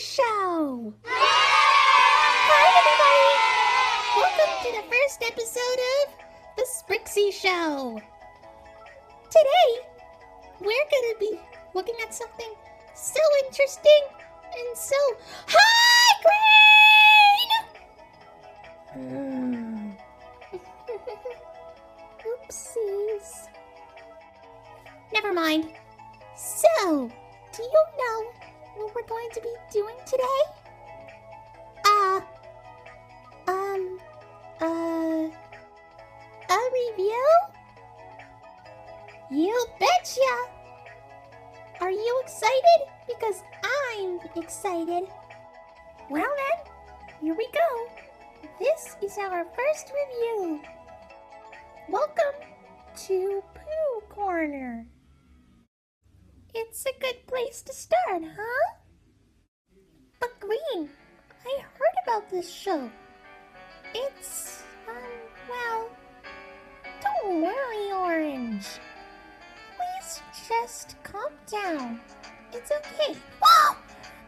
Show! Hi, everybody! Welcome to the first episode of the Sprixie Show. Today, we're gonna be looking at something so interesting and so... Hi, Green! Oopsies. Never mind. So, do you know what we're going to be doing today? A review? You betcha! Are you excited? Because I'm excited. Well then, here we go. This is our first review. Welcome to Pooh Corner. It's a good place to start, huh? But Green, I heard about this show. It's, well, don't worry, Orange. Please just calm down. It's okay. Oh!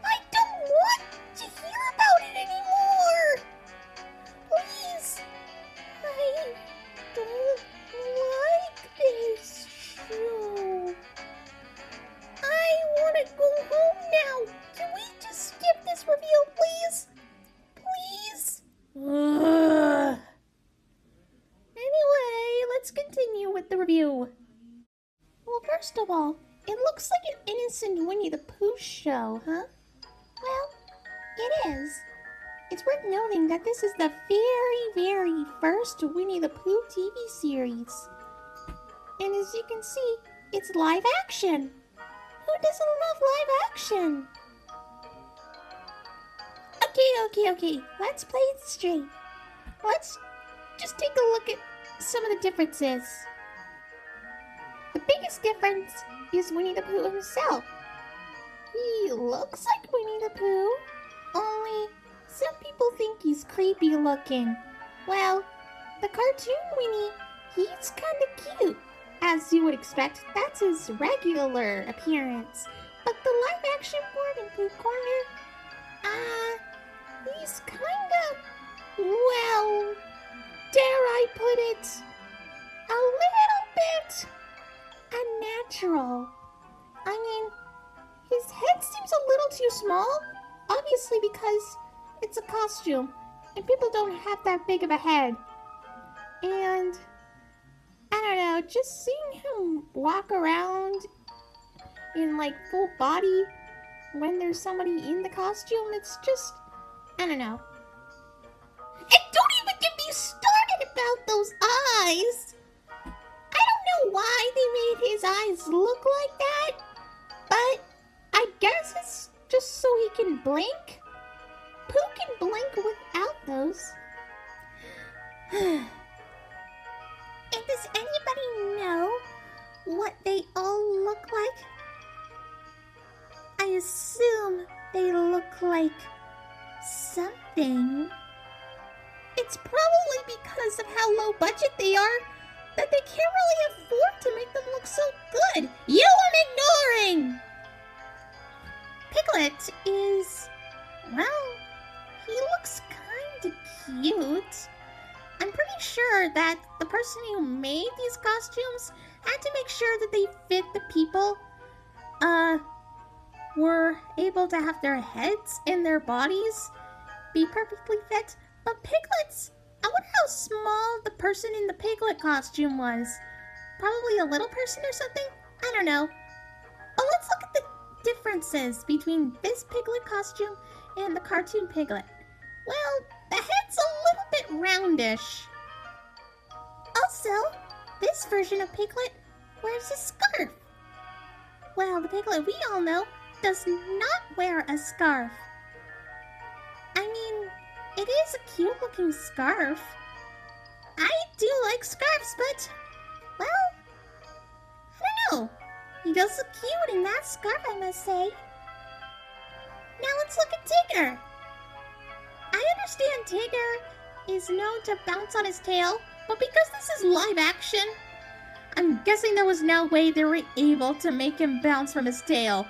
I don't want to hear about it anymore! Please! I don't like this show. I want to go home now. Can we just skip this review, please? Please? Anyway, let's continue with the review. Well, first of all, it looks like an innocent Winnie the Pooh show, huh? Well, it is. It's worth noting that this is the very first Winnie the Pooh TV series. And as you can see, it's live action. Who doesn't love live action? Okay. Let's play it straight. Let's just take a look at some of the differences. The biggest difference is Winnie the Pooh himself. He looks like Winnie the Pooh, only some people think he's creepy looking. Well, the cartoon Winnie, he's kinda cute. As you would expect, that's his regular appearance. But the live action part in Pooh Corner, he's kinda, well, dare I put it, a little bit unnatural. I mean, his head seems a little too small, obviously because it's a costume, and people don't have that big of a head. And I don't know, just seeing him walk around in like full body when there's somebody in the costume, it's just, I don't know. And don't even get me started about those eyes! I don't know why they made his eyes look like that, but I guess it's just so he can blink. Pooh can blink without those. And does anybody know what they all look like? I assume they look like something. It's probably because of how low budget they are that they can't really afford to make them look so good. You are ignoring! Piglet is, well, he looks kinda cute. I'm pretty sure that the person who made these costumes had to make sure that they fit the people, were able to have their heads and their bodies be perfectly fit. But piglets, I wonder how small the person in the piglet costume was. Probably a little person or something? I don't know. Oh, let's look at the differences between this piglet costume and the cartoon piglet. Well, the head's a little bit roundish. Also, this version of Piglet wears a scarf. Well, the Piglet we all know does not wear a scarf. I mean, it is a cute looking scarf. I do like scarves, but, well, I don't know. He does look cute in that scarf, I must say. Now let's look at Tigger. I understand Tigger is known to bounce on his tail, but because this is live action, I'm guessing there was no way they were able to make him bounce from his tail.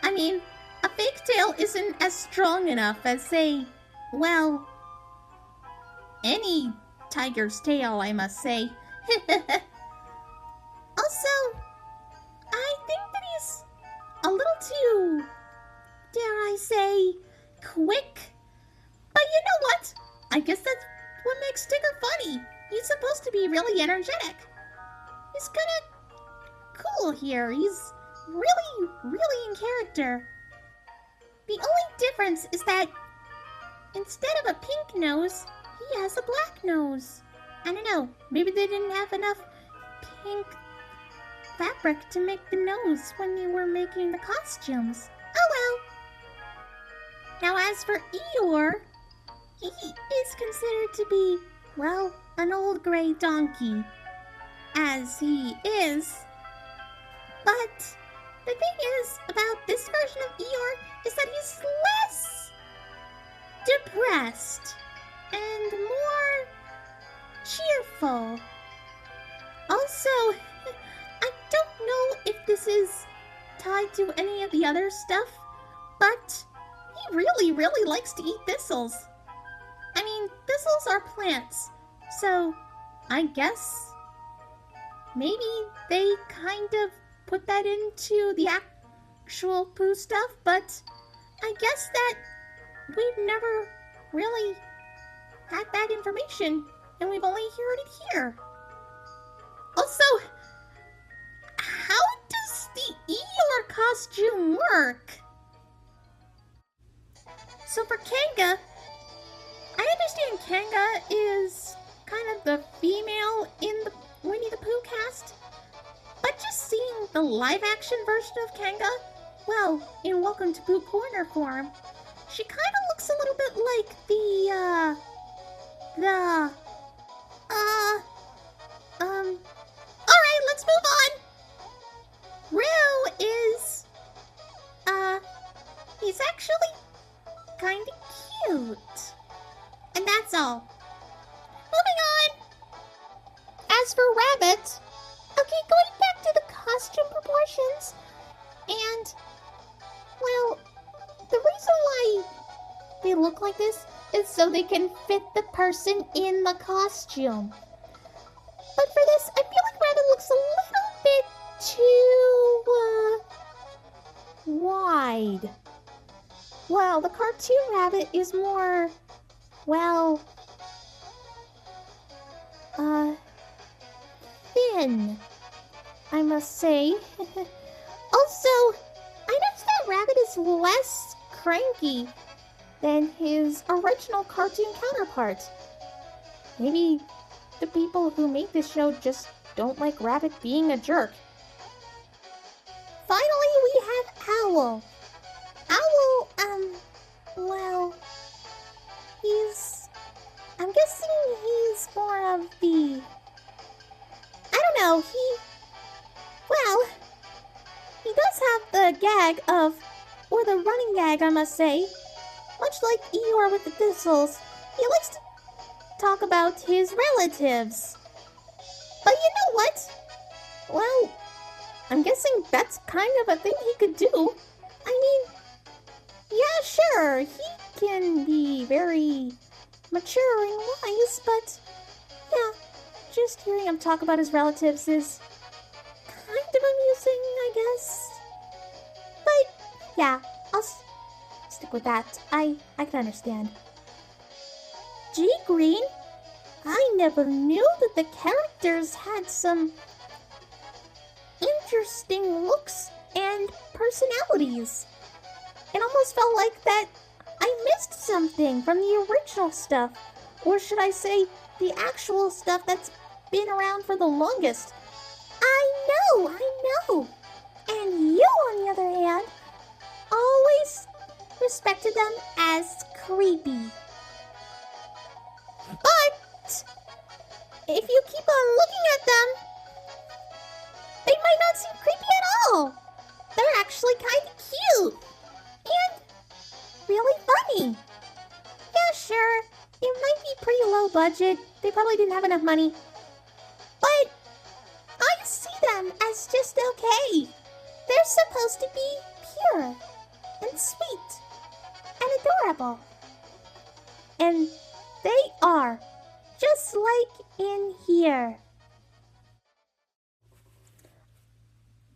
I mean, a fake tail isn't as strong enough as, say, well, any tiger's tail, I must say. Also, I think that he's a little too, dare I say, quick. But you know what? I guess that's what makes Tigger funny. He's supposed to be really energetic. He's kind of cool here. He's really in character. The only difference is that instead of a pink nose, he has a black nose. I don't know, maybe they didn't have enough pink fabric to make the nose when they were making the costumes. Oh well. Now as for Eeyore, he is considered to be, well, an old gray donkey, as he is. But the thing is about this version of Eeyore is that he's less depressed and more cheerful. Also, I don't know if this is tied to any of the other stuff, but he really likes to eat thistles. I mean, thistles are plants, so I guess maybe they kind of put that into the actual Pooh stuff, but I guess that we've never really had that information, and we've only heard it here. Also, how does the Eeyore costume work? So for Kanga, I understand Kanga is kind of the female in the Winnie the Pooh cast, but just seeing the live-action version of Kanga, well, in Welcome to Pooh Corner form, she kind of looks a little bit like alright, let's move on. Roo is, he's actually kind of cute. And that's all. Moving on. As for Rabbit, okay, going back to the costume proportions, and, well, the reason why they look like this is so they can fit the person in the costume. But for this, I feel like Rabbit looks a little bit too, wide. Well, the cartoon Rabbit is more, well, thin, I must say. Also, I noticed that Rabbit is less cranky than his original cartoon counterpart. Maybe the people who made this show just don't like Rabbit being a jerk. Finally, we have Owl. Owl, well, I'm guessing he's more of the, I don't know, he does have the gag of, or the running gag, I must say. Much like Eeyore with the thistles, he likes to talk about his relatives. But you know what? Well, I'm guessing that's kind of a thing he could do. I mean, yeah, sure, he can be very mature and wise, but yeah, just hearing him talk about his relatives is kind of amusing, I guess. But yeah, I'll stick with that. I can understand. Gee, Green, I never knew that the characters had some interesting looks and personalities. It almost felt like that I missed something from the original stuff. Or should I say, the actual stuff that's been around for the longest. I know. And you, on the other hand, always respected them as creepy. But if you keep on looking at them, they might not seem creepy at all. They're actually kind of cute and really funny. Yeah, sure, it might be pretty low budget. They probably didn't have enough money. But I see them as just okay. They're supposed to be pure. and sweet and adorable. And they are, just like in here.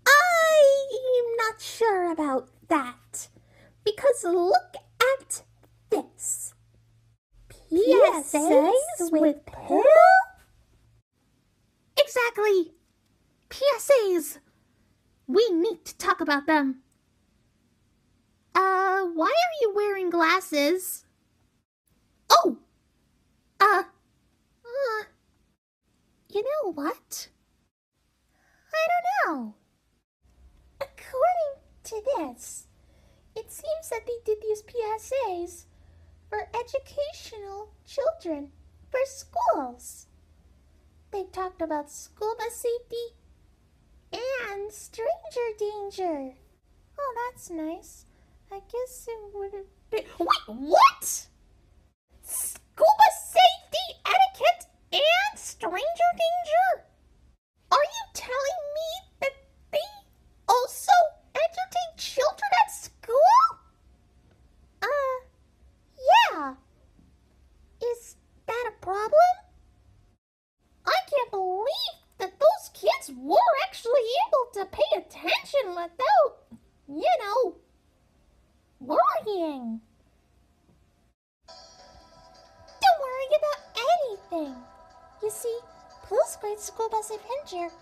I'm not sure about that, because look at this. PSAs with Pooh? Exactly. PSAs. We need to talk about them. Why are you wearing glasses? Oh! You know what? I don't know. According to this, it seems that they did these PSAs for educational children for schools. They talked about school bus safety and stranger danger. Oh, that's nice. I guess it would have been... Wait, what? School bus safety, etiquette, and stranger danger? Are you telling me that they also entertain children at school? Yeah. Is that a problem? I can't believe that those kids were actually able to pay attention without, worrying. Don't worry about anything. You see, Pooh's Great School Bus Adventure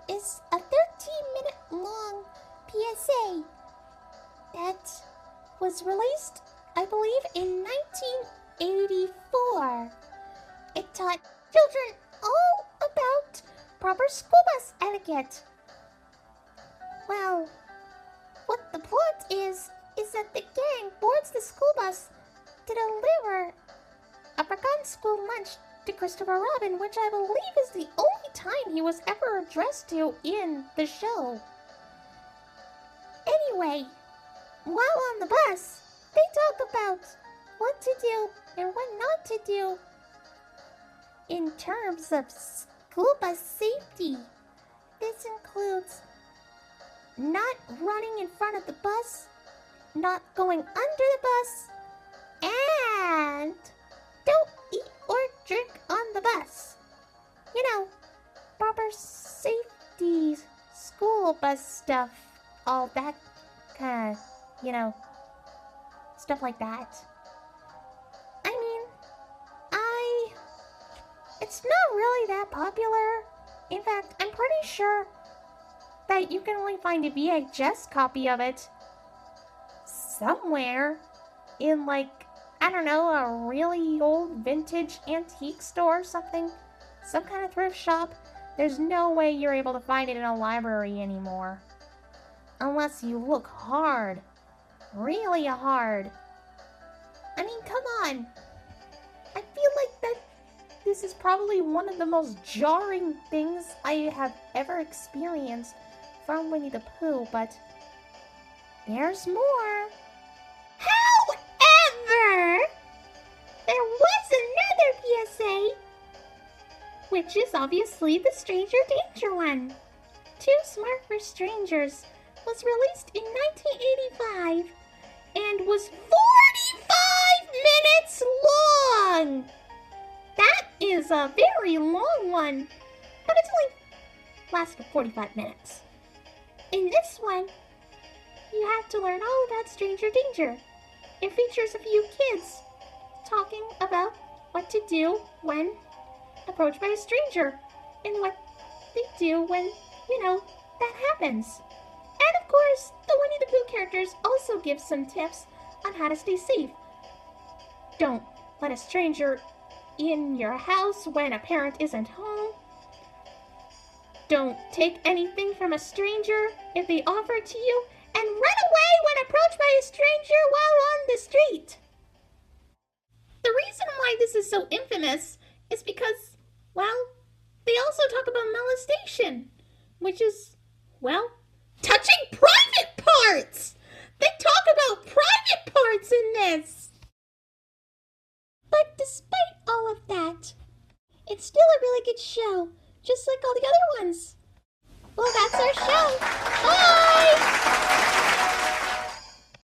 is a 13-minute long PSA that was released, I believe, in 1984. It taught children all about proper school bus etiquette. Well, what the plot is that the gang boards the school bus to deliver a forgotten school lunch to Christopher Robin, which I believe is the only time he was ever addressed to in the show. Anyway, while on the bus, they talk about what to do and what not to do in terms of school bus safety. This includes not running in front of the bus, not going under the bus, and don't eat or drink on the bus. Proper safety, school bus stuff, all that kind of, stuff like that. It's not really that popular. In fact, I'm pretty sure that you can only find a VHS copy of it somewhere in, a really old vintage antique store or something. Some kind of thrift shop. There's no way you're able to find it in a library anymore. Unless you look hard. Really hard. Come on. I feel like that this is probably one of the most jarring things I have ever experienced from Winnie the Pooh, but there's more. However, there was another PSA, which is obviously the Stranger Danger one. Too Smart for Strangers was released in 1985 and was 45 minutes long. That is a very long one, but it's only lasted 45 minutes. In this one, you have to learn all about Stranger Danger. It features a few kids talking about what to do when approached by a stranger and what they do when, that happens. And of course, the Winnie the Pooh characters also give some tips on how to stay safe. Don't let a stranger in your house when a parent isn't home. Don't take anything from a stranger if they offer it to you, and run away when approached by a stranger while on the street. The reason why this is so infamous is because, they also talk about molestation, which is, touching private parts! They talk about private parts in this! But despite all of that, it's still a really good show, just like all the other ones. Well, that's our show. Bye!